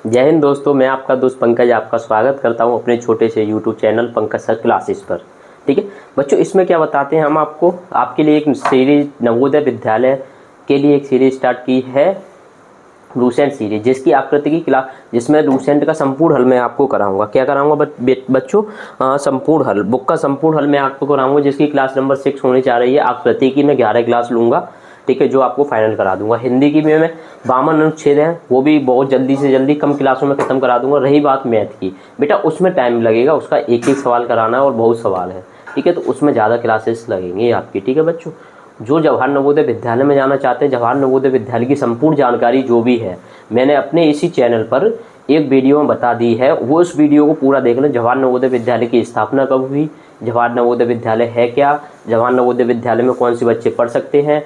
जय हिंद दोस्तों, मैं आपका दोस्त पंकज आपका स्वागत करता हूं अपने छोटे से YouTube channel Pankaj sir classes पर। ठीक है बच्चों, इसमें क्या बताते हैं हम आपको, आपके लिए एक सीरीज नवोदय विद्यालय के लिए एक सीरीज स्टार्ट की है, लूसेंट सीरीज, जिसकी आकृति की क्लास, जिसमें लूसेंट का संपूर्ण हल मैं आपको कराऊंगा। क्या कराऊंगा बच्चों? संपूर्ण हल, बुक का संपूर्ण हल मैं आपको कराऊंगा, जिसकी क्लास नंबर 6 होने जा रही है। आकृति की मैं 11 क्लास लूंगा, ठीक है, जो आपको फाइनल करा दूंगा। हिंदी की में मैं 52 अनुच्छेद है, वो भी बहुत जल्दी से जल्दी कम क्लासों में खत्म करा दूंगा। रही बात मैथ की, बेटा उसमें टाइम लगेगा, उसका एक एक सवाल कराना है और बहुत सवाल है, ठीक है, तो उसमें ज़्यादा क्लासेस लगेंगे आपकी। ठीक है बच्चों, जो जवाहर नवोदय विद्यालय में जाना चाहते हैं, जवाहर नवोदय विद्यालय की संपूर्ण जानकारी जो भी है मैंने अपने इसी चैनल पर एक वीडियो में बता दी है, वो उस वीडियो को पूरा देख लें। जवाहर नवोदय विद्यालय की स्थापना कब हुई, जवाहर नवोदय विद्यालय है क्या, जवाहर नवोदय विद्यालय में कौन से बच्चे पढ़ सकते हैं,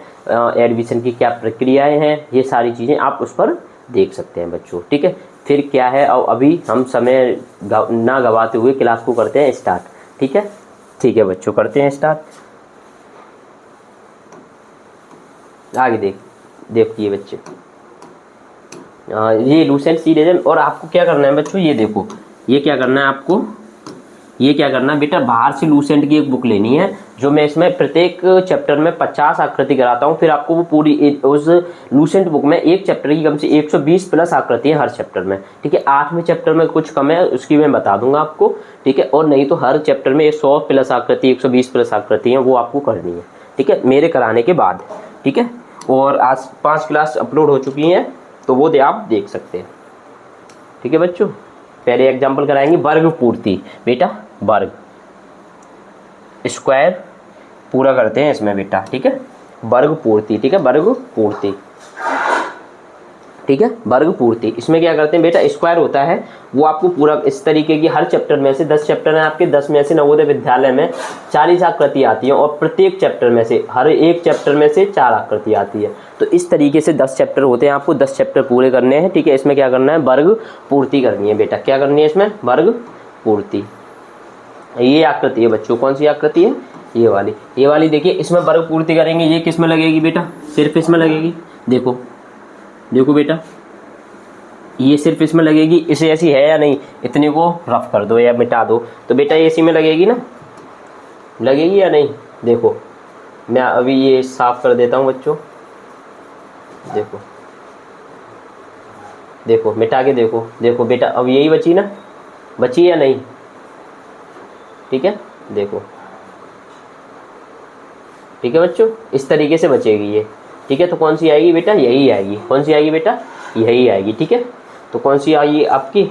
एडमिशन की क्या प्रक्रियाएं हैं, ये सारी चीज़ें आप उस पर देख सकते हैं बच्चों। ठीक है, फिर क्या है, और अभी हम समय ना गवाते हुए क्लास को करते हैं स्टार्ट। ठीक है बच्चों, करते हैं स्टार्ट। आगे देखिए बच्चे, ये लूसेंट सीरीज है। और आपको क्या करना है बच्चों, ये देखो, ये क्या करना है आपको, ये क्या करना है बेटा, बाहर से लूसेंट की एक बुक लेनी है, जो मैं इसमें प्रत्येक चैप्टर में 50 आकृति कराता हूँ। फिर आपको वो पूरी उस लूसेंट बुक में एक चैप्टर की कम से 120 प्लस आकृति है हर चैप्टर में। ठीक है, 8वें चैप्टर में कुछ कम है, उसकी मैं बता दूंगा आपको। ठीक है, और नहीं तो हर चैप्टर में 100 प्लस आकृति, 120 प्लस आकृति है, वो आपको करनी है। ठीक है, मेरे कराने के बाद। ठीक है, और आज 5 क्लास अपलोड हो चुकी हैं, तो वो आप देख सकते हैं। ठीक है बच्चों, पहले एग्जाम्पल कराएंगे वर्ग पूर्ति। बेटा वर्ग स्क्वायर पूरा करते हैं इसमें बेटा। ठीक है, वर्ग पूर्ति, ठीक है, वर्ग पूर्ति, ठीक है, वर्ग पूर्ति। इसमें क्या करते हैं बेटा, स्क्वायर होता है, वो आपको पूरा इस तरीके की हर चैप्टर में से 10 चैप्टर हैं आपके, 10 में से नवोदय विद्यालय में 40 आकृति आती है, और प्रत्येक चैप्टर में से हर एक चैप्टर में से 4 आकृति आती है। तो इस तरीके से 10 चैप्टर होते हैं, आपको 10 चैप्टर पूरे करने हैं। ठीक है, इसमें क्या करना है, वर्ग पूर्ति करनी है बेटा। क्या करनी है इसमें, वर्ग पूर्ति। ये आकृति है बच्चों, कौन सी आकृति है, ये वाली देखिए, इसमें वर्ग पूर्ति करेंगे। ये किस में लगेगी बेटा, सिर्फ इसमें लगेगी। देखो बेटा, ये सिर्फ इसमें लगेगी। इसे ऐसी है या नहीं, इतने को रफ कर दो या मिटा दो, तो बेटा ये इसी में लगेगी ना, लगेगी या नहीं। देखो मैं अभी ये साफ कर देता हूँ बच्चों, देखो मिटा के देखो बेटा, अब यही बची ना, बची या नहीं। ठीक है, देखो, ठीक है बच्चों, इस तरीके से बचेगी ये। ठीक है, तो कौन सी आएगी बेटा, यही आएगी। कौन सी आएगी बेटा, यही आएगी। ठीक है, तो कौन सी आएगी आपकी,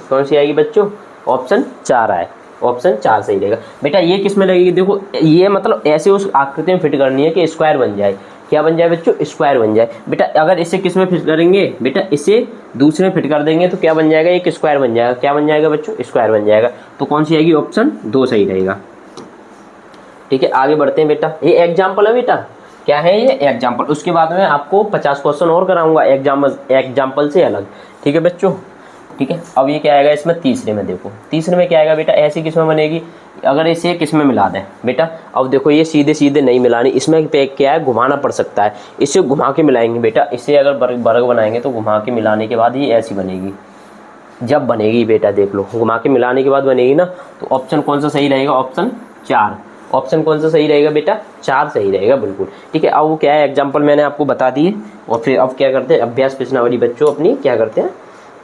कौन सी आएगी बच्चों, ऑप्शन 4 आए, ऑप्शन 4 सही रहेगा बेटा। ये किस में लगेगी, देखो ये मतलब ऐसे उस आकृति में फिट करनी है कि स्क्वायर बन जाए। क्या बन जाए बच्चों, स्क्वायर बन जाए बेटा। अगर इसे किस में फिट करेंगे बेटा, इसे दूसरे में फिट कर देंगे तो क्या बन जाएगा, एक स्क्वायर बन जाएगा। क्या बन जाएगा बच्चों, स्क्वायर बन जाएगा। तो कौन सी आएगी, ऑप्शन 2 सही रहेगा। ठीक है, आगे बढ़ते हैं बेटा। ये एग्जाम्पल है बेटा, क्या है ये, एग्जाम्पल। उसके बाद में आपको 50 क्वेश्चन और कराऊंगा एग्जाम्पल से अलग। ठीक है बच्चों, ठीक है। अब ये क्या आएगा इसमें, तीसरे में देखो, तीसरे में क्या आएगा बेटा, ऐसी किस में बनेगी, अगर इसे किस में मिला दें बेटा। अब देखो ये सीधे सीधे नहीं मिलानी, इसमें क्या है, घुमाना पड़ सकता है। इसे घुमा के मिलाएंगे बेटा, इसे अगर वर्ग बनाएंगे तो घुमा के मिलाने के बाद ये ऐसी बनेगी। जब बनेगी बेटा देख लो, घुमा के मिलाने के बाद बनेगी ना, तो ऑप्शन कौन सा सही रहेगा, ऑप्शन 4। ऑप्शन कौन सा सही रहेगा बेटा, 4 सही रहेगा बिल्कुल। ठीक है, अब वो क्या है, एग्जाम्पल मैंने आपको बता दिए। और फिर अब क्या करते हैं, अभ्यास प्रश्नावली बच्चों अपनी क्या करते हैं,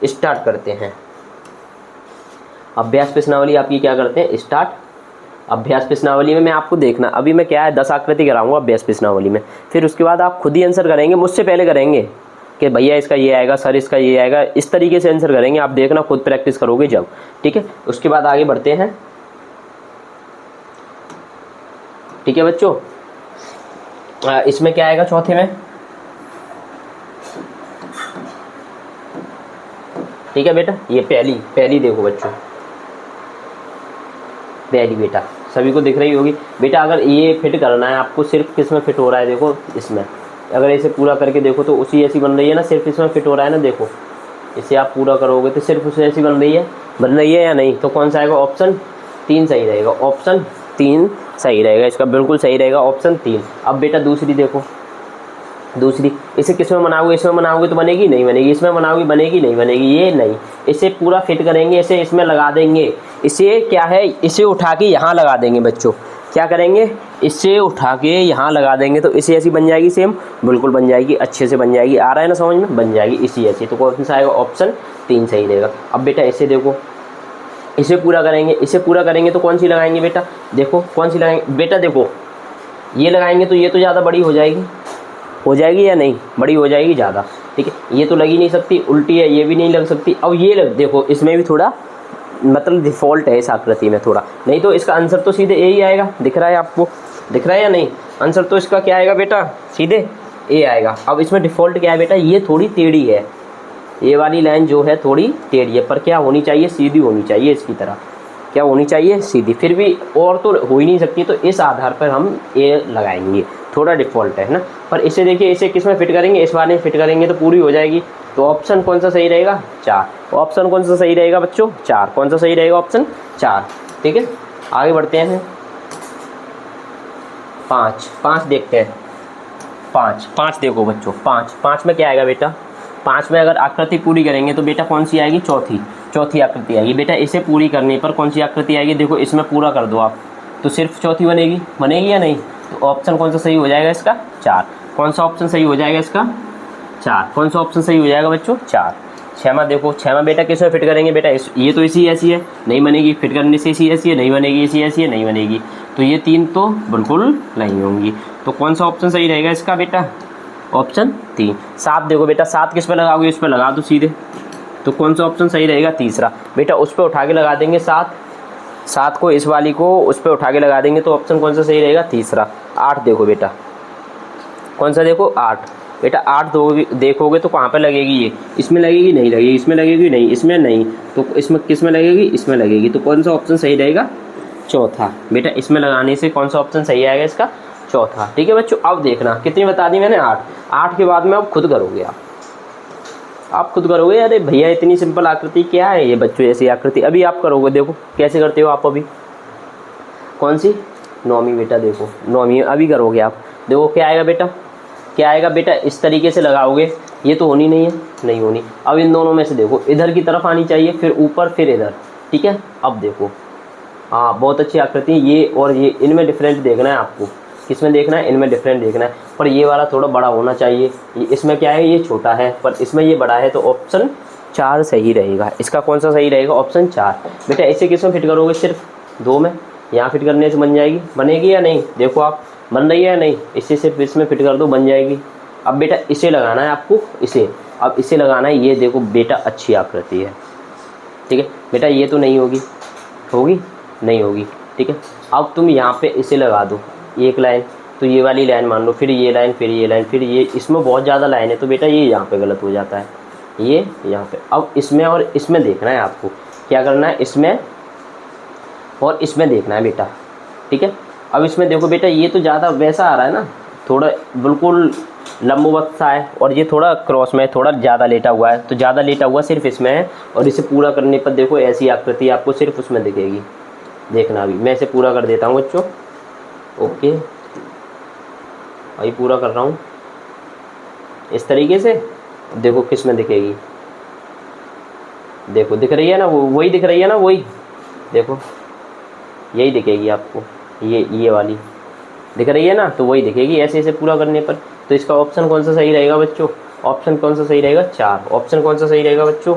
स्टार्ट करते हैं। अभ्यास प्रश्नावली आपकी क्या करते हैं, स्टार्ट। अभ्यास प्रश्नावली में मैं आपको देखना, अभी मैं क्या है 10 आकृति कराऊंगा अभ्यास प्रश्नावली में, फिर उसके बाद आप खुद ही आंसर करेंगे, मुझसे पहले करेंगे कि भैया इसका ये आएगा, सर इसका ये आएगा, इस तरीके से आंसर करेंगे। आप देखना, खुद प्रैक्टिस करोगे जब। ठीक है, उसके बाद आगे बढ़ते हैं। ठीक है बच्चों, इसमें क्या आएगा चौथे में, ठीक है बेटा, ये पहली देखो बच्चों, पहली बेटा सभी को दिख रही होगी बेटा। अगर ये फिट करना है आपको, सिर्फ किस में फिट हो रहा है, देखो इसमें, अगर इसे पूरा करके देखो तो उसी ऐसी बन रही है ना, सिर्फ इसमें फिट हो रहा है ना। देखो इसे आप पूरा करोगे तो सिर्फ उसे ऐसी बन रही है या नहीं। तो कौन सा आएगा, ऑप्शन 3 सही रहेगा, ऑप्शन 3 सही रहेगा, इसका बिल्कुल सही रहेगा, ऑप्शन 3। अब बेटा दूसरी देखो, दूसरी, इसे किस में बनाओगे, इसमें बनाओगे तो बनेगी नहीं बनेगी, इसमें बनाओगे बनेगी नहीं बनेगी, ये नहीं। इसे पूरा फिट करेंगे, इसे इसमें लगा देंगे, इसे क्या है, इसे उठा के यहाँ लगा देंगे बच्चों। क्या करेंगे, इसे उठा के यहाँ लगा देंगे तो इसे ऐसी बन जाएगी, सेम बिल्कुल बन जाएगी, अच्छे से बन जाएगी। आ रहा है ना समझ में, बन जाएगी इसी ऐसी। तो कौन सा आएगा, ऑप्शन 3 सही रहेगा। अब बेटा इसे देखो, इसे पूरा करेंगे, इसे पूरा करेंगे तो कौन सी लगाएंगे बेटा, देखो कौन सी लगाएंगे बेटा, देखो ये लगाएंगे तो ये तो ज़्यादा बड़ी हो जाएगी या नहीं, बड़ी हो जाएगी ज़्यादा, ठीक है। ये तो लग ही नहीं सकती, उल्टी है, ये भी नहीं लग सकती। अब ये लग, देखो इसमें भी थोड़ा मतलब डिफ़ॉल्ट है इस आकृति में थोड़ा, नहीं तो इसका आंसर तो सीधे ए ही आएगा। दिख रहा है आपको, दिख रहा है या नहीं, आंसर तो इसका क्या आएगा बेटा, सीधे ए आएगा। अब इसमें डिफ़ॉल्ट क्या है बेटा, ये थोड़ी टेढ़ी है, ये वाली लाइन जो है थोड़ी टेढ़ी है, पर क्या होनी चाहिए, सीधी होनी चाहिए इसकी तरह, क्या होनी चाहिए, सीधी। फिर भी और तो हो ही नहीं सकती, तो इस आधार पर हम ए लगाएंगे, थोड़ा डिफ़ॉल्ट है ना। पर इसे देखिए, इसे किस में फिट करेंगे, इस वाले में फिट करेंगे तो पूरी हो जाएगी। तो ऑप्शन कौन सा सही रहेगा, 4। ऑप्शन कौन सा सही रहेगा बच्चों, 4। कौन सा सही रहेगा, ऑप्शन 4, ठीक है। आगे बढ़ते हैं, 5 देखते हैं। 5 देखो बच्चों, 5 में क्या आएगा बेटा, 5 में अगर आकृति पूरी करेंगे तो बेटा कौन सी आएगी, चौथी आकृति आएगी बेटा। इसे पूरी करने पर कौन सी आकृति आएगी, देखो इसमें पूरा कर दो आप तो सिर्फ चौथी बनेगी या नहीं। तो ऑप्शन कौन सा सही हो जाएगा इसका, 4। कौन सा ऑप्शन सही हो जाएगा इसका, 4। कौन सा ऑप्शन सही हो जाएगा बच्चों, 4। 6 देखो, 6 बेटा किस में फिट करेंगे बेटा, ये तो इसी ऐसी है, नहीं बनेगी, फिट करने से इसी ऐसी है, नहीं बनेगी, इसी ऐसी है, नहीं बनेगी। तो ये 3 तो बिल्कुल नहीं होंगी। तो कौन सा ऑप्शन सही रहेगा इसका बेटा, ऑप्शन 3। 7 देखो बेटा, 7 किस पे लगाओगे, इस पे लगा दो सीधे। तो कौन सा ऑप्शन सही रहेगा, तीसरा। बेटा उस पर उठा के लगा देंगे 7 को, इस वाली को उस पर उठा के लगा देंगे तो ऑप्शन कौन सा सही रहेगा, तीसरा। 8 देखो बेटा, कौन सा देखो, 8 बेटा। 8 देखोगे तो कहाँ पे लगेगी, ये इसमें लगेगी, नहीं लगेगी, इसमें लगेगी, नहीं इसमें नहीं, तो इसमें किस में लगेगी, इसमें लगेगी। तो कौन सा ऑप्शन सही रहेगा, चौथा। बेटा इसमें लगाने से कौन सा ऑप्शन सही आएगा इसका, चौथा, ठीक है बच्चों। अब देखना कितनी बता दी मैंने, 8 के बाद में अब खुद करोगे आप खुद करोगे। अरे भैया इतनी सिंपल आकृति क्या है ये बच्चों, ऐसी आकृति अभी आप करोगे, देखो कैसे करते हो आप। अभी कौन सी, 9वीं बेटा, देखो 9वीं अभी करोगे आप। देखो क्या आएगा बेटा, क्या आएगा बेटा, इस तरीके से लगाओगे, ये तो होनी नहीं है, नहीं होनी। अब इन दोनों में से देखो, इधर की तरफ आनी चाहिए, फिर ऊपर, फिर इधर, ठीक है। अब देखो, हाँ बहुत अच्छी आकृति, ये और ये, इनमें डिफरेंट देखना है आपको। किसमें देखना है, इनमें डिफरेंट देखना है। पर ये वाला थोड़ा बड़ा होना चाहिए, इसमें क्या है, ये छोटा है, पर इसमें ये बड़ा है। तो ऑप्शन 4 सही रहेगा। इसका कौन सा सही रहेगा, ऑप्शन 4। बेटा इसे किस में फिट करोगे, सिर्फ 2 में। यहाँ फिट करने से बन जाएगी, बनेगी या नहीं, देखो आप बन रही है या नहीं। इसे सिर्फ इसमें फिट कर दो, बन जाएगी। अब बेटा इसे लगाना है आपको, इसे अब इसे लगाना है। ये देखो बेटा अच्छी आकृति है, ठीक है बेटा। ये तो नहीं होगी, होगी नहीं होगी, ठीक है। अब तुम यहाँ पे इसे लगा दो एक लाइन, तो ये वाली लाइन मान लो, फिर ये लाइन, फिर ये लाइन, फिर ये, इसमें बहुत ज़्यादा लाइन है, तो बेटा ये यहाँ पे गलत हो जाता है, ये यहाँ पे। अब इसमें और इसमें देखना है आपको, क्या करना है, इसमें और इसमें देखना है बेटा, ठीक है। अब इसमें देखो बेटा, ये तो ज़्यादा वैसा आ रहा है ना, थोड़ा बिल्कुल लंबवत सा है, और ये थोड़ा क्रॉस में थोड़ा ज़्यादा लेटा हुआ है। तो ज़्यादा लेटा हुआ सिर्फ इसमें है, और इसे पूरा करने पर देखो ऐसी आकृति आपको सिर्फ उसमें दिखेगी। देखना अभी मैं इसे पूरा कर देता हूँ बच्चों, ओके अभी पूरा कर रहा हूँ इस तरीके से। देखो किस में दिखेगी, देखो दिख रही है ना, वही दिख रही है ना, वही देखो यही दिखेगी आपको, ये वाली दिख रही है ना, तो वही दिखेगी ऐसे ऐसे पूरा करने पर। तो इसका ऑप्शन कौन सा सही रहेगा बच्चों, ऑप्शन कौन सा सही रहेगा, 4। ऑप्शन कौन सा सही रहेगा बच्चों,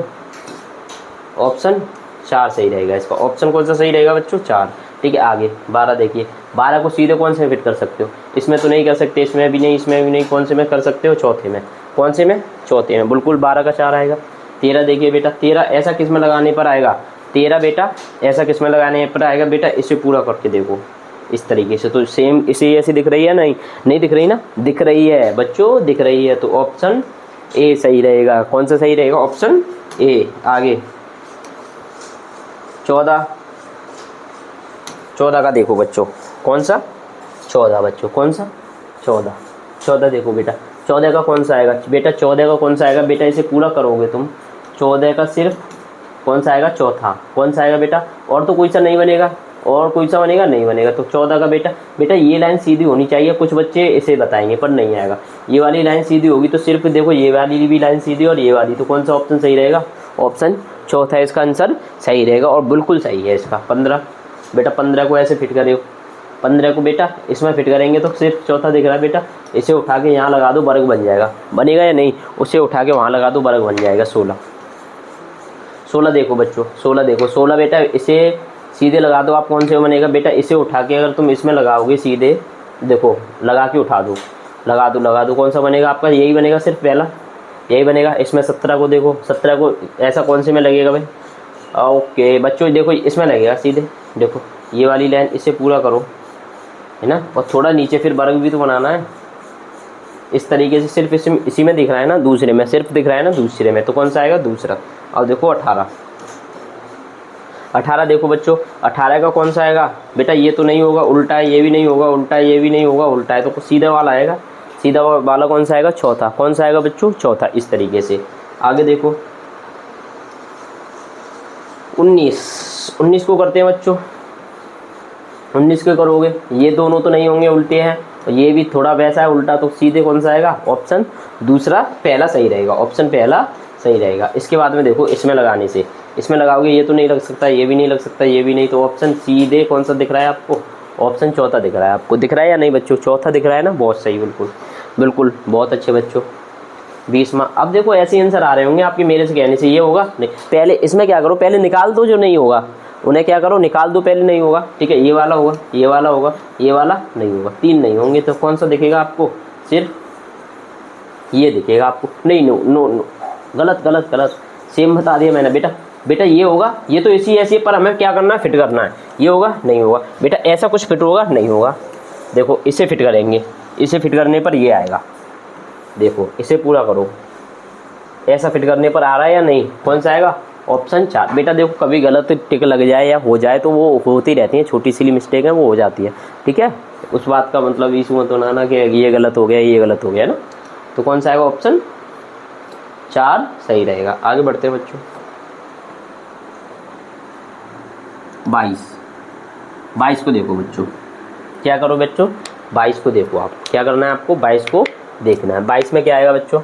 ऑप्शन 4 सही रहेगा इसका। ऑप्शन कौन सा सही रहेगा बच्चों, 4, ठीक है। आगे 12 देखिए, 12 को सीधे कौन से में फिट कर सकते हो, इसमें तो नहीं कर सकते, इसमें भी नहीं, इसमें भी नहीं, कौन से में कर सकते हो, चौथे में। कौन से में, चौथे में, बिल्कुल 12 का 4 आएगा। 13 देखिए बेटा, 13 ऐसा किस में लगाने पर आएगा, 13 बेटा ऐसा किस में लगाने पर आएगा बेटा, इसे पूरा करके देखो इस तरीके से। तो सेम इसे ऐसी दिख रही है, नहीं दिख रही ना, दिख रही है बच्चों, दिख रही है। तो ऑप्शन ए सही रहेगा। कौन सा सही रहेगा, ऑप्शन ए। आगे 14 का देखो बच्चों, कौन सा, 14 बच्चों, कौन सा, 14 देखो बेटा, 14 का कौन सा आएगा बेटा, 14 का कौन सा आएगा बेटा, इसे पूरा करोगे तुम, 14 का सिर्फ कौन सा आएगा, चौथा। कौन सा आएगा बेटा, और तो कोई सा नहीं बनेगा, और कोई सा बनेगा, नहीं बनेगा। तो 14 का बेटा ये लाइन सीधी होनी चाहिए। कुछ बच्चे इसे बताएंगे पर नहीं आएगा। ये वाली लाइन सीधी होगी तो सिर्फ देखो ये वाली भी लाइन सीधी और ये वाली, तो कौन सा ऑप्शन सही रहेगा? ऑप्शन चौथा इसका आंसर सही रहेगा और बिल्कुल सही है इसका। 15 बेटा 15 को ऐसे फिट करो। 15 को बेटा इसमें फिट करेंगे तो सिर्फ चौथा दिख रहा है बेटा, इसे उठा के यहाँ लगा दो, वर्ग बन जाएगा। बनेगा या नहीं? उसे उठा के वहाँ लगा दो, वर्ग बन जाएगा। 16 देखो बच्चों, 16 देखो। 16 बेटा इसे सीधे लगा दो आप, कौन से बनेगा बेटा? इसे उठा के अगर तुम इसमें लगाओगे सीधे, देखो लगा के उठा दो, लगा दो, कौन सा बनेगा आपका? यही बनेगा, सिर्फ पहला यही बनेगा। इसमें 17 को देखो, 17 को ऐसा कौन से में लगेगा भाई? ओके बच्चों देखो इसमें लगेगा सीधे, देखो ये वाली लाइन, इसे पूरा करो, है ना। और थोड़ा नीचे फिर वर्ग भी तो बनाना है इस तरीके से। सिर्फ इसी में दिख रहा है ना, दूसरे में सिर्फ दिख रहा है ना, दूसरे में, तो कौन सा आएगा? दूसरा। और देखो 18 देखो बच्चों, 18 का कौन सा आएगा बेटा? ये तो नहीं होगा, उल्टा है, ये भी नहीं होगा, उल्टा है, ये भी नहीं होगा, उल्टा है, तो सीधा वाला आएगा। सीधा वाला कौन सा आएगा? चौथा। कौन सा आएगा बच्चों? चौथा। इस तरीके से आगे देखो 19 को करते हैं बच्चों। 19 के करोगे, ये दोनों तो नहीं होंगे, उल्टे हैं, और ये भी थोड़ा वैसा है उल्टा, तो सीधे कौन सा आएगा? ऑप्शन दूसरा पहला सही रहेगा, ऑप्शन पहला सही रहेगा। इसके बाद में देखो इसमें लगाने से, इसमें लगाओगे ये तो नहीं लग सकता, ये भी नहीं लग सकता, ये भी नहीं, तो ऑप्शन सीधे कौन सा दिख रहा है आपको? ऑप्शन चौथा दिख रहा है आपको। दिख रहा है या नहीं बच्चों? चौथा दिख रहा है ना, बहुत सही, बिल्कुल बहुत अच्छे बच्चों। 20 मार्क्स। अब देखो ऐसे आंसर आ रहे होंगे आपके मेरे से कहने से, ये होगा नहीं। पहले इसमें क्या करो, पहले निकाल दो जो नहीं होगा, उन्हें क्या करो, निकाल दो पहले, नहीं होगा, ठीक है। ये वाला होगा, ये वाला होगा, ये वाला नहीं होगा, 3 नहीं होंगे, तो कौन सा दिखेगा आपको? सिर्फ ये दिखेगा आपको। नहीं, नो, गलत, सेम बता दिया मैंने बेटा ये होगा, ये तो इसी ऐसी, पर हमें क्या करना है? फिट करना है। ये होगा, नहीं होगा बेटा, ऐसा कुछ फिट होगा, नहीं होगा। देखो इसे फिट करेंगे, इसे फिट करने पर ये आएगा, देखो इसे पूरा करो, ऐसा फिट करने पर आ रहा है या नहीं? कौन सा आएगा? ऑप्शन 4। बेटा देखो कभी गलत टिक लग जाए या हो जाए तो वो होती रहती है, छोटी सी मिस्टेक है, वो हो जाती है, ठीक है। उस बात का मतलब इशू मत होना ना कि ये गलत हो गया, ये गलत हो गया ना। तो कौन सा आएगा? ऑप्शन 4 सही रहेगा। आगे बढ़ते हैं बच्चों। 22 को देखो बच्चों, क्या करो बच्चों? 22 को देखो, आप क्या करना है आपको? 22 को देखना है। 22 में क्या आएगा बच्चों?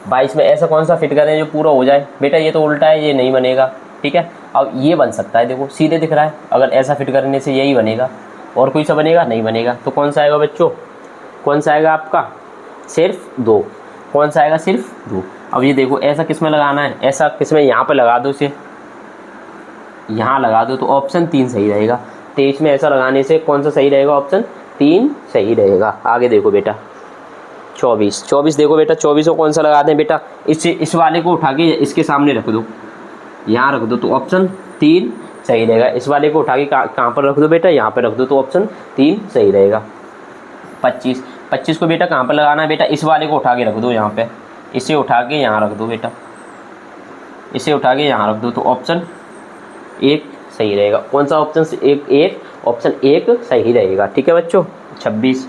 22 में ऐसा कौन सा फिट करें जो पूरा हो जाए? बेटा ये तो उल्टा है, ये नहीं बनेगा, ठीक है। अब ये बन सकता है, देखो सीधे दिख रहा है, अगर ऐसा फिट करने से यही बनेगा, और कोई सा बनेगा? नहीं बनेगा। तो कौन सा आएगा बच्चों? कौन सा आएगा आपका? सिर्फ 2। कौन सा आएगा? सिर्फ 2। अब ये देखो ऐसा किस में लगाना है? ऐसा किस में? यहाँ पर लगा दो, इसे यहाँ लगा दो, तो ऑप्शन 3 सही रहेगा। 23 में ऐसा लगाने से कौन सा सही रहेगा? ऑप्शन 3 सही रहेगा। आगे देखो बेटा 24 देखो बेटा, 24 को कौन सा लगा दें बेटा? इस वाले को उठा के इसके सामने रख दो, यहाँ रख दो, तो ऑप्शन 3 सही रहेगा। इस वाले को उठा के कहाँ पर रख दो बेटा? यहाँ पर रख दो, तो ऑप्शन 3 सही रहेगा। 25 को बेटा कहाँ पर लगाना है बेटा? इस वाले को उठा के रख दो यहाँ पे, इसे उठा के यहाँ रख दो बेटा, इसे उठा के यहाँ रख दो, तो ऑप्शन 1 सही रहेगा। कौन सा? ऑप्शन 1 ऑप्शन 1 सही रहेगा, ठीक है बच्चों। 26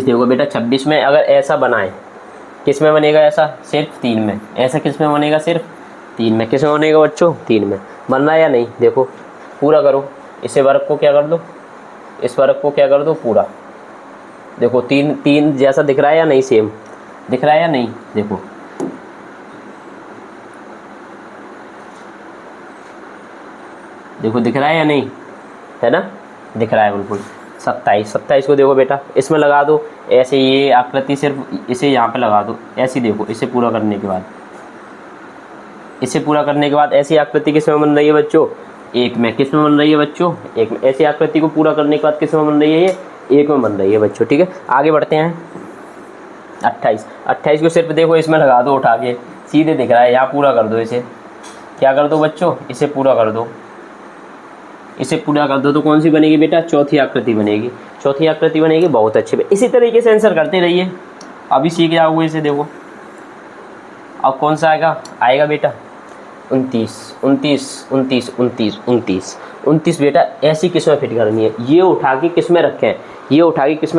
देखो बेटा, 26 में अगर ऐसा बनाए, किस में बनेगा ऐसा? सिर्फ 3 में। ऐसा किस में बनेगा? सिर्फ 3 में। किस में बनेगा बच्चों? 3 में। बन रहा है या नहीं? देखो पूरा करो, इसे वर्ग को क्या कर दो, इस वर्ग को क्या कर दो पूरा। देखो 3 जैसा दिख रहा है या नहीं? सेम दिख रहा है या नहीं? देखो दिख रहा है या नहीं? है ना, दिख रहा है बिल्कुल। 27 को देखो बेटा, इसमें लगा दो ऐसे, ये आकृति सिर्फ इसे यहाँ पे लगा दो ऐसी। देखो इसे पूरा करने के बाद, ऐसी आकृति किस में बन रही है बच्चों? 1 में। किस में बन रही है बच्चों? 1 में। ऐसी आकृति को पूरा करने के बाद किस में बन रही है? ये 1 में बन रही है बच्चों, ठीक है। आगे बढ़ते हैं। 28 को सिर्फ देखो इसमें लगा दो, उठा के सीधे दिख रहा है, यहाँ पूरा कर दो। इसे क्या कर दो बच्चों? इसे पूरा कर दो, तो कौन सी बनेगी बेटा? चौथी आकृति बनेगी। बहुत अच्छे। इसी तरीके से आंसर करते रहिए, अभी सीख जाओगे इसे। देखो अब कौन सा आएगा बेटा? 29 बेटा ऐसी किस में फिट करनी है? ये उठा के किस में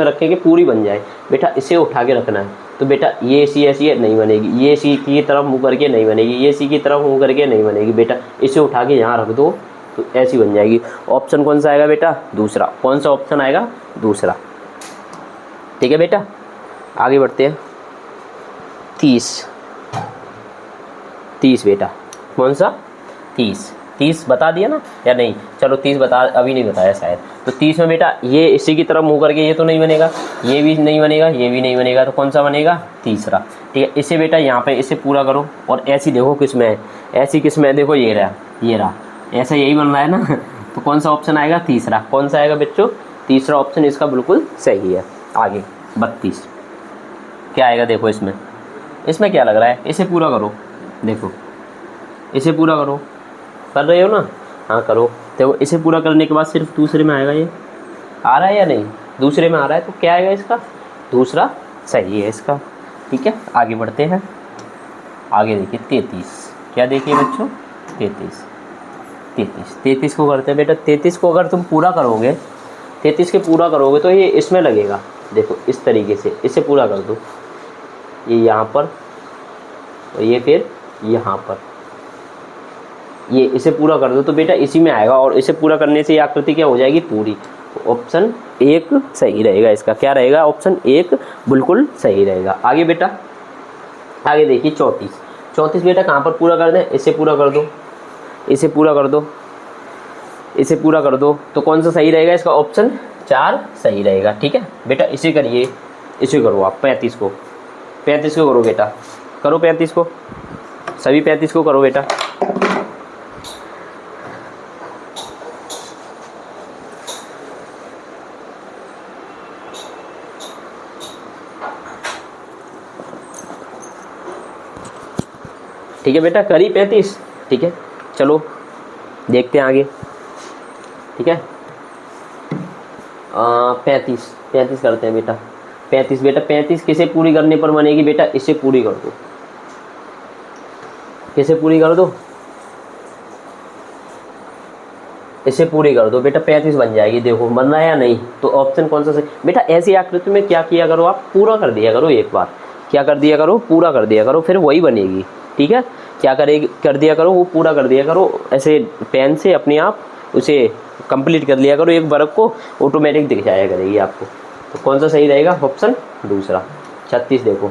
रखें? कि पूरी बन जाए बेटा, इसे उठा के रखना है। तो बेटा ये सी ऐसी नहीं बनेगी, ये सी की तरफ मुँह करके नहीं बनेगी, ये सी की तरफ मुँह करके नहीं बनेगी बेटा, इसे उठा के यहाँ रख दो तो ऐसी बन जाएगी। ऑप्शन कौन सा आएगा बेटा? दूसरा। कौन सा ऑप्शन आएगा? दूसरा। ठीक है बेटा, आगे बढ़ते हैं। 30 बेटा, कौन सा? 30 बता दिया ना या नहीं? चलो 30 बता, अभी नहीं बताया शायद। तो 30 में बेटा ये इसी की तरफ मुँह करके ये तो नहीं बनेगा, ये भी नहीं बनेगा, ये भी नहीं बनेगा, तो कौन सा बनेगा? तीसरा। ठीक है, इसे बेटा यहाँ पे इसे पूरा करो और ऐसी देखो किस में है, ऐसी किस में है, देखो ये रहा, ऐसा यही बन रहा है ना। तो कौन सा ऑप्शन आएगा? तीसरा। कौन सा आएगा बच्चों? तीसरा ऑप्शन इसका बिल्कुल सही है। आगे 32 क्या आएगा? देखो इसमें क्या लग रहा है, इसे पूरा करो, देखो इसे पूरा करो, कर रहे हो ना? हाँ करो। देखो इसे पूरा करने के बाद सिर्फ दूसरे में आएगा, ये आ रहा है या नहीं? दूसरे में आ रहा है, तो क्या आएगा इसका? दूसरा सही है इसका। ठीक है, आगे बढ़ते हैं। आगे देखिए 33, क्या देखिए बच्चों? 33 को करते हैं बेटा। 33 को अगर तुम पूरा करोगे, 33 के पूरा करोगे तो ये इसमें लगेगा, देखो इस तरीके से इसे पूरा कर दो, ये यहाँ पर और ये फिर यहाँ पर, ये इसे पूरा कर दो तो बेटा इसी में आएगा, और इसे पूरा करने से ये आकृति क्या हो जाएगी? पूरी। तो ऑप्शन 1 सही रहेगा इसका। क्या रहेगा? ऑप्शन 1 बिल्कुल सही रहेगा। आगे बेटा, आगे देखिए 34 बेटा कहाँ पर पूरा कर दें? इसे पूरा कर दो, इसे पूरा कर दो, इसे पूरा कर दो, तो कौन सा सही रहेगा? इसका ऑप्शन 4 सही रहेगा। ठीक है बेटा, इसे करिए, इसे करो आप 35 को करो बेटा, करो 35 को, सभी 35 को करो बेटा। ठीक है बेटा, करी 35। ठीक है, चलो देखते हैं आगे। ठीक है, 35 करते हैं बेटा। 35 किसे पूरी करने पर बनेगी बेटा? इसे पूरी कर दो, किसे पूरी कर दो? इसे पूरी कर दो बेटा, 35 बन जाएगी। देखो बन रहा है या नहीं? तो ऑप्शन कौन सा सही बेटा? ऐसी आकृति में क्या किया करो आप? पूरा कर दिया करो एक बार, क्या कर दिया करो? पूरा कर दिया करो, फिर वही बनेगी। ठीक है, क्या कर दिया करो? वो पूरा कर दिया करो, ऐसे पेन से अपने आप उसे कंप्लीट कर लिया करो, एक वर्ग को ऑटोमेटिक दिख जाया करेगी आपको। तो कौन सा सही रहेगा? ऑप्शन दूसरा। 36 देखो,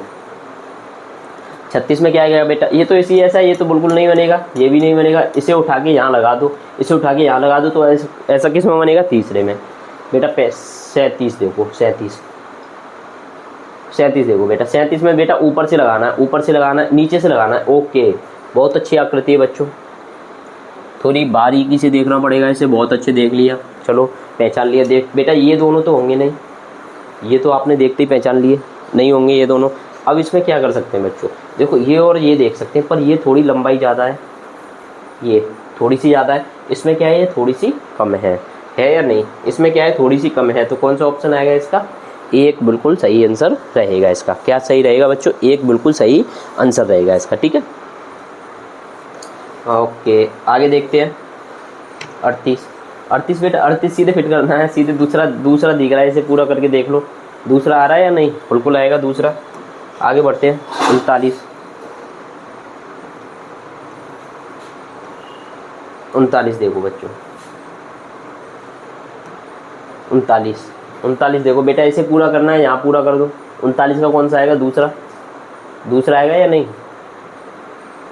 36 में क्या आएगा बेटा? ये तो इसी ऐसा, ये तो बिल्कुल नहीं बनेगा, ये भी नहीं बनेगा, इसे उठा के यहाँ लगा दो, इसे उठा के यहाँ लगा दो, तो ऐसा किस में बनेगा? तीसरे में बेटा। 37 देखो, 37 देखो बेटा। 37 में बेटा ऊपर से लगाना है, ऊपर से लगाना है, नीचे से लगाना है। ओके, बहुत अच्छी आकृति है बच्चों, थोड़ी बारीकी से देखना पड़ेगा इसे। बहुत अच्छे देख लिया, चलो पहचान लिया। देख बेटा, ये दोनों तो होंगे नहीं, ये तो आपने देखते ही पहचान लिए, नहीं होंगे ये दोनों। अब इसमें क्या कर सकते हैं बच्चों? देखो ये और ये देख सकते हैं, पर ये थोड़ी लंबाई ज़्यादा है, ये थोड़ी सी ज़्यादा है, इसमें क्या है? ये थोड़ी सी कम है या नहीं? इसमें क्या है? थोड़ी सी कम है। तो कौन सा ऑप्शन आएगा इसका? 1 बिल्कुल सही आंसर रहेगा इसका। क्या सही रहेगा बच्चों? 1 बिल्कुल सही आंसर रहेगा इसका। ठीक है, ओके आगे देखते हैं। 38 बेटा, 38 सीधे फिट करना है, सीधे दूसरा दिख रहा है, इसे पूरा करके देख लो, दूसरा आ रहा है या नहीं? बिल्कुल आएगा दूसरा। आगे बढ़ते हैं। 39 देखो बच्चों, 39 देखो बेटा, इसे पूरा करना है, यहाँ पूरा कर दो। 39 का कौन सा आएगा? दूसरा आएगा या नहीं?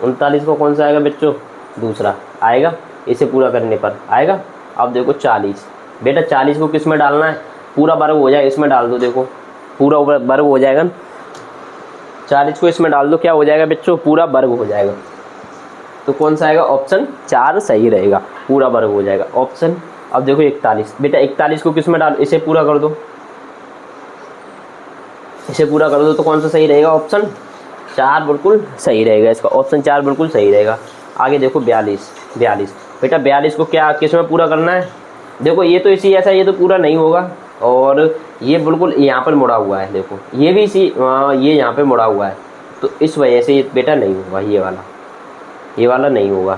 39 को कौन सा आएगा बच्चों? दूसरा आएगा, इसे पूरा करने पर आएगा। अब देखो 40 बेटा, 40 को किस में डालना है? पूरा वर्ग हो जाए, इसमें डाल दो, देखो पूरा वर्ग हो जाएगा। 40 को इसमें डाल दो, क्या हो जाएगा बच्चों? पूरा वर्ग हो जाएगा। तो कौन सा आएगा? ऑप्शन 4 सही रहेगा, पूरा वर्ग हो जाएगा ऑप्शन। अब देखो 41 बेटा, 41 को किस में डाल? इसे पूरा कर दो, इसे पूरा कर दो, तो कौन सा सही रहेगा? ऑप्शन 4 बिल्कुल सही रहेगा इसका, ऑप्शन 4 बिल्कुल सही रहेगा। आगे देखो 42 बेटा, 42 को क्या किस में पूरा करना है? देखो ये तो इसी ऐसा, ये तो पूरा नहीं होगा, और ये बिल्कुल यहाँ पर मुड़ा हुआ है, देखो ये भी इसी ये यहाँ पे मुड़ा हुआ है, तो इस वजह से ये बेटा नहीं होगा, ये वाला नहीं होगा,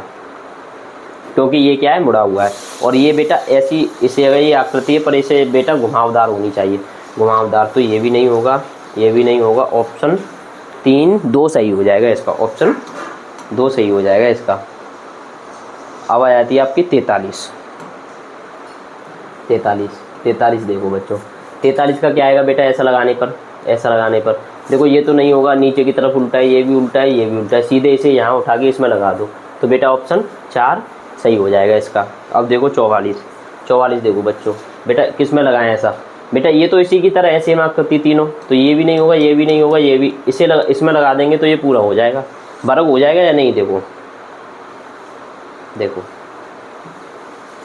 क्योंकि ये क्या है? मुड़ा हुआ है। और ये बेटा ऐसी, इसे अगर ये आकृति है पर इसे बेटा घुमावदार होनी चाहिए, घुमावदार, तो ये भी नहीं होगा। ये भी नहीं होगा, ऑप्शन 3 2 सही हो जाएगा इसका, ऑप्शन 2 सही हो जाएगा इसका। अब आ जाती है आपकी 43। 43 देखो बच्चों, 43 का क्या आएगा बेटा, ऐसा लगाने पर, ऐसा लगाने पर देखो ये तो नहीं होगा, नीचे की तरफ उल्टा है, ये भी उल्टा है, ये भी उल्टा है, सीधे इसे यहाँ उठा के इसमें लगा दो तो बेटा ऑप्शन 4 सही हो जाएगा इसका। अब देखो 44 देखो बच्चों, बेटा किस में लगाएं ऐसा, बेटा ये तो इसी की तरह ऐसे मार्क करती तीनों, तो ये भी नहीं होगा, ये भी नहीं होगा, ये भी, इसमें लगा देंगे तो ये पूरा हो जाएगा, वर्ग हो जाएगा या नहीं। देखो देखो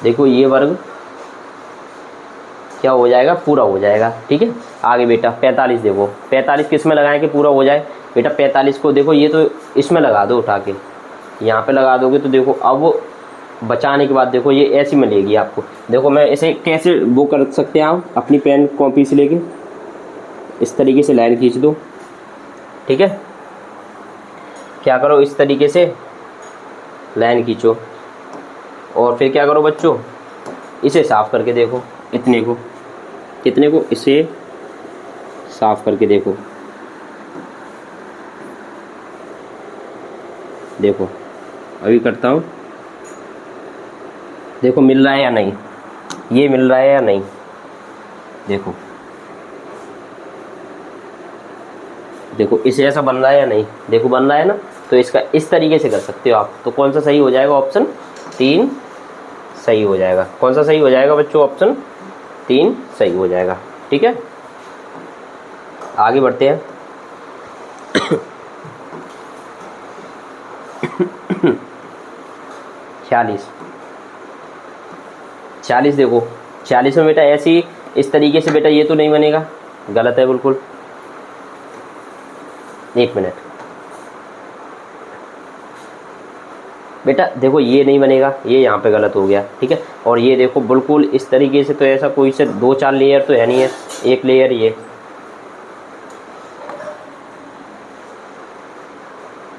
देखो ये वर्ग क्या हो जाएगा, पूरा हो जाएगा, ठीक है। आगे बेटा 45 देखो, 45 किस में लगाएं कि पूरा हो जाए, बेटा 45 को देखो ये तो इसमें लगा दो, उठा के यहाँ पे लगा दोगे तो देखो अब बचाने के बाद देखो ये ऐसी मिलेगी आपको। देखो मैं इसे कैसे वो कर सकते हैं, आप अपनी पेन कॉपी से लेके इस तरीके से लाइन खींच दो, ठीक है। क्या करो, इस तरीके से लाइन खींचो और फिर क्या करो बच्चों, इसे साफ करके देखो, कितने को इसे साफ करके देखो, देखो अभी करता हूँ, देखो मिल रहा है या नहीं, ये मिल रहा है या नहीं, देखो देखो इसे ऐसा बन रहा है या नहीं, देखो बन रहा है ना। तो इसका इस तरीके से कर सकते हो आप। तो कौन सा सही हो जाएगा, ऑप्शन 3 सही हो जाएगा। कौन सा सही हो जाएगा बच्चों, ऑप्शन 3 सही हो जाएगा, ठीक है। आगे बढ़ते हैं। 40 देखो, 40 में बेटा ऐसी इस तरीके से, बेटा ये तो नहीं बनेगा, गलत है बिल्कुल। एक मिनट बेटा, देखो ये नहीं बनेगा, ये यहाँ पे गलत हो गया, ठीक है। और ये देखो बिल्कुल इस तरीके से, तो ऐसा कोई से 2-4 लेयर तो है नहीं है, एक लेयर ये,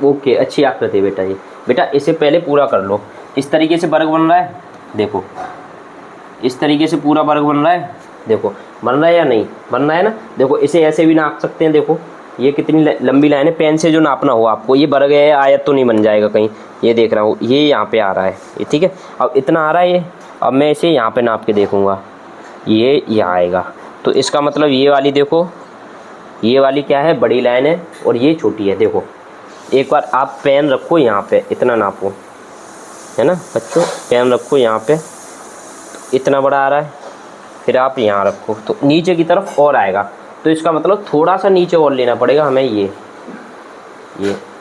ओके अच्छी आकृति है बेटा ये। बेटा इसे पहले पूरा कर लो, इस तरीके से वर्ग बन रहा है, देखो इस तरीके से पूरा वर्ग बन रहा है, देखो बन रहा है या नहीं, बन रहा है ना। देखो इसे ऐसे भी नाप सकते हैं, देखो ये कितनी लंबी लाइन है, पेन से जो नापना हो आपको, ये वर्ग है, आयत तो नहीं बन जाएगा कहीं, ये देख रहा हूँ ये यहाँ पे आ रहा है, ये ठीक है। अब इतना आ रहा है ये, अब मैं इसे यहाँ पे नाप के देखूँगा, ये यहाँ आएगा, तो इसका मतलब ये वाली देखो, ये वाली क्या है, बड़ी लाइन है और ये छोटी है। देखो एक बार आप पेन रखो यहाँ पे, इतना नापो, है ना बच्चों, पेन रखो यहाँ पे, तो इतना बड़ा आ रहा है, फिर आप यहाँ रखो तो नीचे की तरफ और आएगा, तो इसका मतलब थोड़ा सा नीचे और लेना पड़ेगा हमें, ये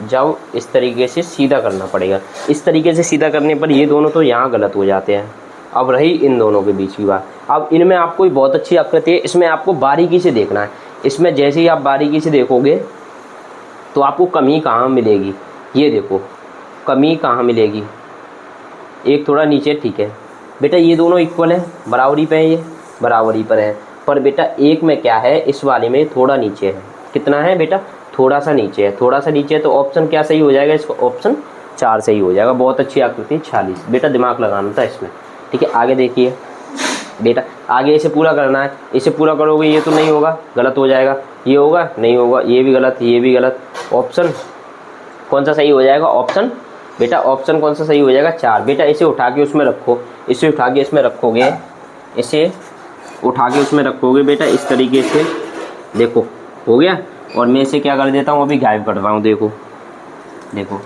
जब इस तरीके से सीधा करना पड़ेगा। इस तरीके से सीधा करने पर ये दोनों तो यहाँ गलत हो जाते हैं। अब रही इन दोनों के बीच की बात, अब इनमें आपको बहुत अच्छी आकृति है, इसमें आपको बारीकी से देखना है। इसमें जैसे ही आप बारीकी से देखोगे तो आपको कमी कहाँ मिलेगी, ये देखो कमी कहाँ मिलेगी, एक थोड़ा नीचे, ठीक है बेटा ये दोनों इक्वल है, बराबरी पे है, ये बराबरी पर है, पर बेटा एक में क्या है, इस वाले में थोड़ा नीचे है, कितना है बेटा, थोड़ा सा नीचे है, थोड़ा सा नीचे है, तो ऑप्शन क्या सही हो जाएगा इसका, ऑप्शन 4 सही हो जाएगा। बहुत अच्छी आकृति 46, बेटा दिमाग लगाना था इसमें, ठीक है। आगे देखिए बेटा, आगे इसे पूरा करना है, इसे पूरा करोगे ये तो नहीं होगा, गलत हो जाएगा, ये होगा नहीं होगा, ये भी गलत, ये भी गलत, ऑप्शन कौन सा सही हो जाएगा, ऑप्शन बेटा ऑप्शन कौन सा सही हो जाएगा, 4। बेटा इसे उठा के उसमें रखो, इसे उठा के इसमें रखोगे, इसे उठा के उसमें रखोगे बेटा इस तरीके से, देखो हो गया। और मैं इसे क्या कर देता हूँ, अभी गायब कर रहा हूँ, देखो देखो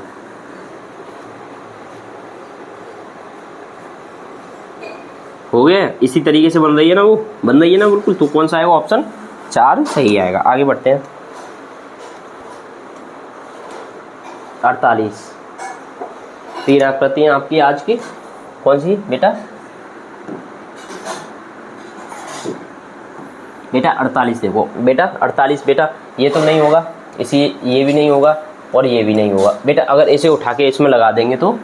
हो गया, इसी तरीके से बन रही है ना, वो बन रही है ना बिल्कुल। तो कौन सा आएगा, ऑप्शन 4 सही आएगा। आगे बढ़ते हैं। 48 3 आकृतियाँ आपकी आज की, कौन सी बेटा, बेटा 48 देखो बेटा, 48 बेटा ये तो नहीं होगा, इसी ये भी नहीं होगा और ये भी नहीं होगा बेटा। अगर इसे उठा के इसमें लगा देंगे तो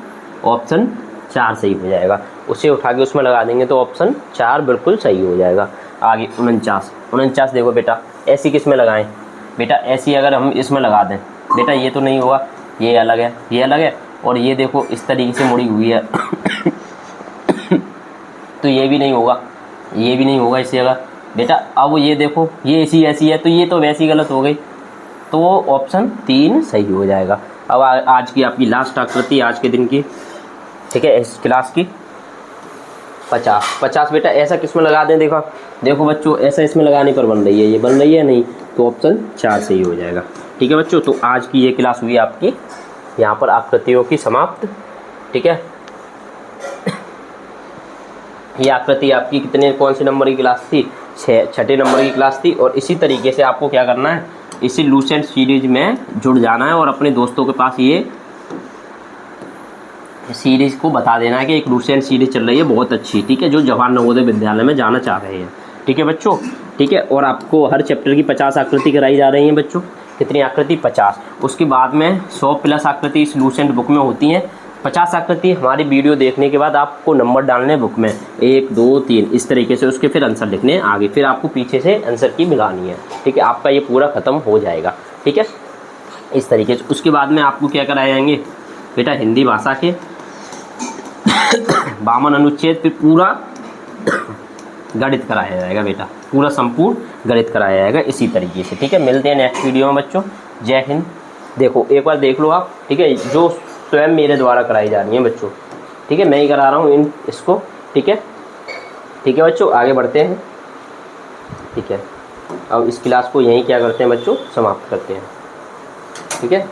ऑप्शन 4 सही हो जाएगा, उसे उठा के उसमें लगा देंगे तो ऑप्शन 4 बिल्कुल सही हो जाएगा। आगे 49 देखो बेटा, ऐसी किस में लगाएं बेटा, ऐसी अगर हम इसमें लगा दें बेटा ये तो नहीं होगा, ये अलग है, ये अलग है, और ये देखो इस तरीके से मुड़ी हुई है, तो ये भी नहीं होगा, ये भी नहीं होगा, इसे अगर बेटा अब ये देखो, ये ऐसी ऐसी है तो ये तो वैसी गलत हो गई, तो ऑप्शन 3 सही हो जाएगा। अब आज की आपकी लास्ट आकृति आज के दिन की, ठीक है, इस क्लास की 50 बेटा ऐसा किस में लगा दें, देखो देखो बच्चों ऐसा इसमें लगाने पर बन रही है, ये बन रही है नहीं, तो ऑप्शन 4 सही हो जाएगा। ठीक है बच्चों, तो आज की ये क्लास हुई आपकी यहाँ पर आकृतियों की समाप्त। ठीक है, ये आकृति आपकी कितने कौन से नंबर की क्लास थी, 6 नंबर की क्लास थी। और इसी तरीके से आपको क्या करना है, इसी लूसेंट सीरीज में जुड़ जाना है और अपने दोस्तों के पास ये सीरीज़ को बता देना है कि एक लूसेंट सीरीज चल रही है बहुत अच्छी, ठीक है, जो जवाहर नवोदय विद्यालय में जाना चाह रहे हैं। ठीक है बच्चों, ठीक है, और आपको हर चैप्टर की 50 आकृति कराई जा रही हैं बच्चों। कितनी आकृति, 50। उसके बाद में 100 प्लस आकृति इस लूसेंट बुक में होती हैं। 50 आकृति हमारी वीडियो देखने के बाद आपको नंबर डालने बुक में 1 2 3 इस तरीके से, उसके फिर आंसर लिखने हैं आगे, फिर आपको पीछे से आंसर की मिलानी है। ठीक है, आपका ये पूरा ख़त्म हो जाएगा। ठीक है, इस तरीके से। उसके बाद में आपको क्या कराए जाएंगे बेटा, हिंदी भाषा के 52 अनुच्छेद पे पूरा गणित कराया जाएगा बेटा, पूरा संपूर्ण गणित कराया जाएगा इसी तरीके से। ठीक है, मिलते हैं नेक्स्ट वीडियो में बच्चों। जय हिंद। देखो एक बार देख लो आप, ठीक है, जो स्वयं मेरे द्वारा कराई जा रही है बच्चों। ठीक है, मैं ही करा रहा हूँ इसको। ठीक है, ठीक है बच्चों, आगे बढ़ते हैं। ठीक है, अब इस क्लास को यहीं क्या करते हैं बच्चों, समाप्त करते हैं। ठीक है,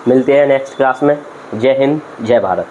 मिलते हैं नेक्स्ट क्लास में। जय हिंद, जय भारत।